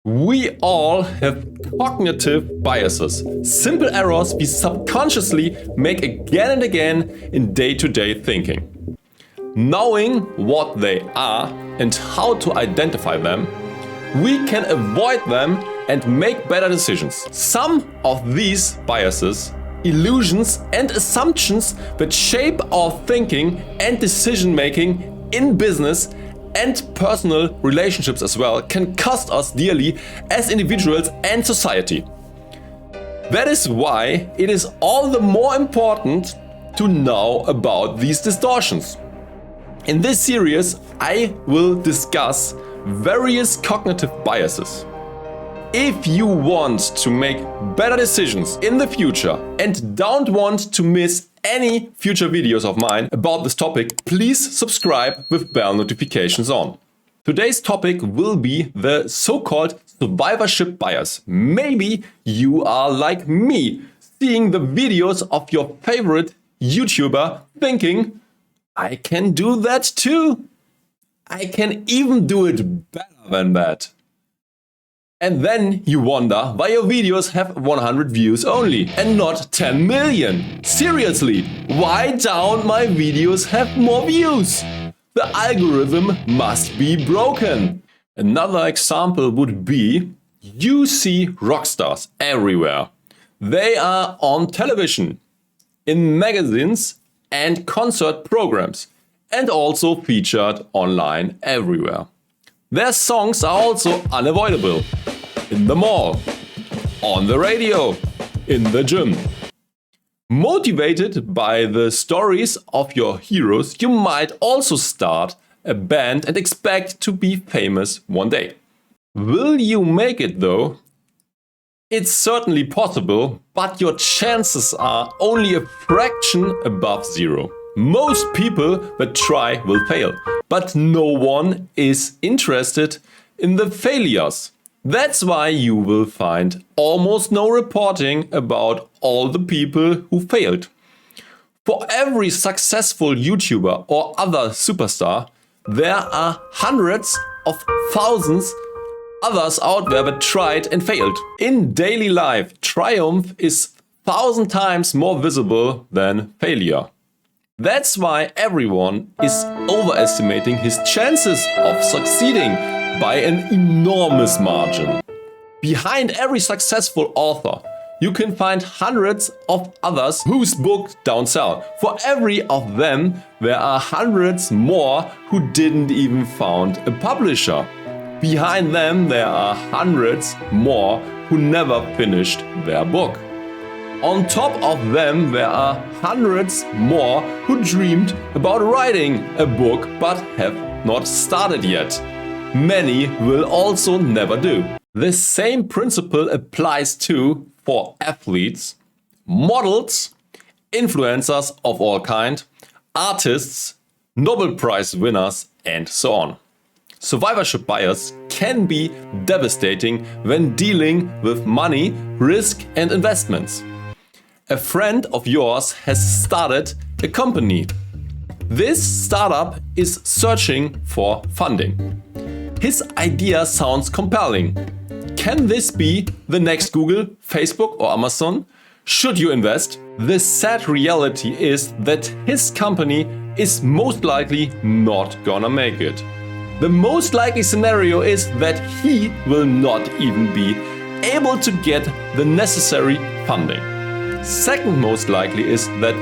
We all have cognitive biases, simple errors we subconsciously make again and again in day-to-day thinking. Knowing what they are and how to identify them, we can avoid them and make better decisions. Some of these biases, illusions and assumptions that shape our thinking and decision-making in business and personal relationships as well can cost us dearly as individuals and society. That is why it is all the more important to know about these distortions. In this series, I will discuss various cognitive biases. If you want to make better decisions in the future and don't want to miss any future videos of mine about this topic, please subscribe with bell notifications on. Today's topic will be the so-called survivorship bias. Maybe you are like me, seeing the videos of your favorite YouTuber thinking, I can do that too. I can even do it better than that. And then you wonder why your videos have 100 views only and not 10 million. Seriously, why don't my videos have more views? The algorithm must be broken. Another example would be you see rock stars everywhere. They are on television, in magazines and concert programs, and also featured online everywhere. Their songs are also unavoidable. In the mall, on the radio, in the gym. Motivated by the stories of your heroes, you might also start a band and expect to be famous one day. Will you make it though? It's certainly possible, but your chances are only a fraction above zero. Most people that try will fail, but no one is interested in the failures. That's why you will find almost no reporting about all the people who failed. For every successful YouTuber or other superstar, there are hundreds of thousands others out there that tried and failed. In daily life, triumph is 1,000 times more visible than failure. That's why everyone is overestimating his chances of succeeding by an enormous margin. Behind every successful author, you can find hundreds of others whose books don't sell. For every of them, there are hundreds more who didn't even found a publisher. Behind them, there are hundreds more who never finished their book. On top of them, there are hundreds more who dreamed about writing a book but have not started yet. Many will also never do. The same principle applies too for athletes, models, influencers of all kind, artists, Nobel Prize winners, and so on. Survivorship bias can be devastating when dealing with money, risk, and investments. A friend of yours has started a company. This startup is searching for funding. His idea sounds compelling. Can this be the next Google, Facebook or Amazon? Should you invest? The sad reality is that his company is most likely not gonna make it. The most likely scenario is that he will not even be able to get the necessary funding. Second most likely is that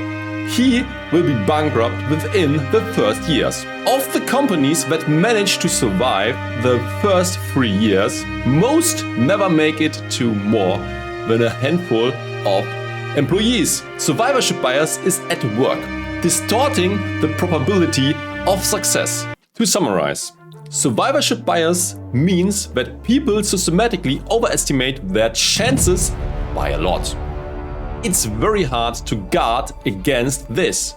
he will be bankrupt within the first years. Of the companies that manage to survive the first 3 years, most never make it to more than a handful of employees. Survivorship bias is at work, distorting the probability of success. To summarize, survivorship bias means that people systematically overestimate their chances by a lot. It's very hard to guard against this.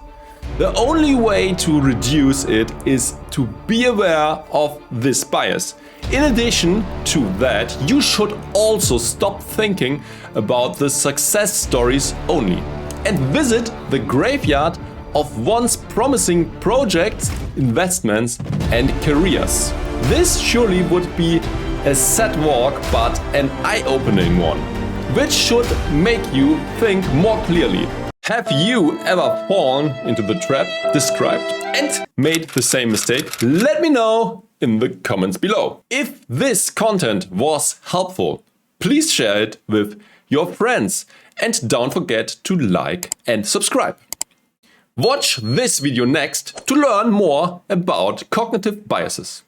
The only way to reduce it is to be aware of this bias. In addition to that, you should also stop thinking about the success stories only and visit the graveyard of once promising projects, investments, and careers. This surely would be a sad walk, but an eye-opening one, which should make you think more clearly. Have you ever fallen into the trap described and made the same mistake? Let me know in the comments below. If this content was helpful, please share it with your friends and don't forget to like and subscribe. Watch this video next to learn more about cognitive biases.